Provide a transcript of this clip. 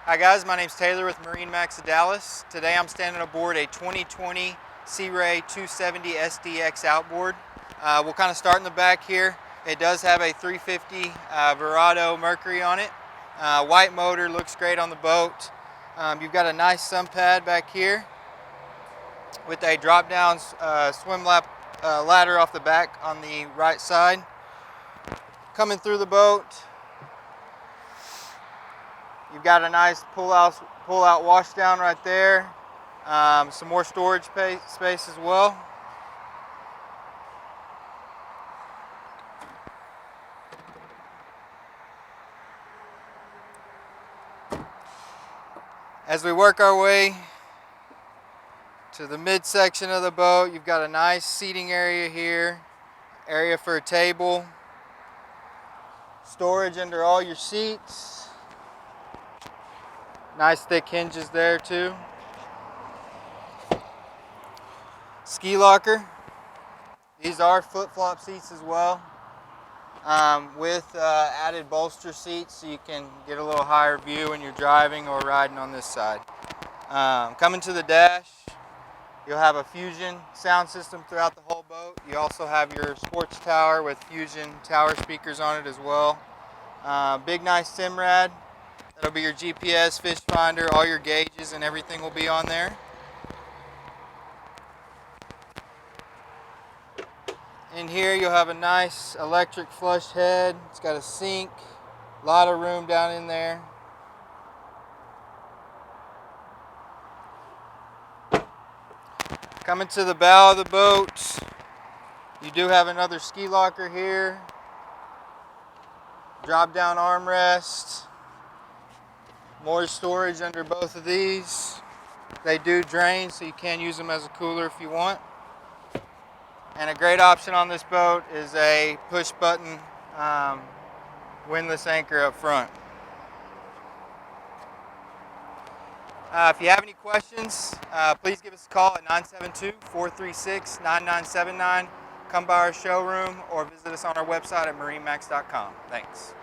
Hi guys, my name's Taylor with MarineMax of Dallas. Today I'm standing aboard a 2020 Sea Ray 270 SDX outboard. We'll kind of start in the back here. It does have a 350 Verado Mercury on it. White motor, looks great on the boat. You've got a nice sun pad back here with a drop down swim ladder off the back on the right side. Coming through the boat, you've got a nice pull out wash down right there. Some more storage space as well. As we work our way to the midsection of the boat, you've got a nice seating area here, area for a table, storage under all your seats. Nice thick hinges there too. Ski locker. These are flip-flop seats as well, with added bolster seats so you can get a little higher view when you're driving or riding on this side. Coming to the dash, you'll have a Fusion sound system throughout the whole boat. You also have your sports tower with Fusion tower speakers on it as well. Big nice Simrad. That'll be your GPS, fish finder, all your gauges and everything will be on there. In here you'll have a nice electric flush head. It's got a sink, a lot of room down in there. Coming to the bow of the boat, you do have another ski locker here. Drop down armrest. More storage under both of these. They do drain, so you can use them as a cooler if you want. And a great option on this boat is a push button windlass anchor up front. If you have any questions, please give us a call at 972-436-9979. Come by our showroom or visit us on our website at MarineMax.com. Thanks.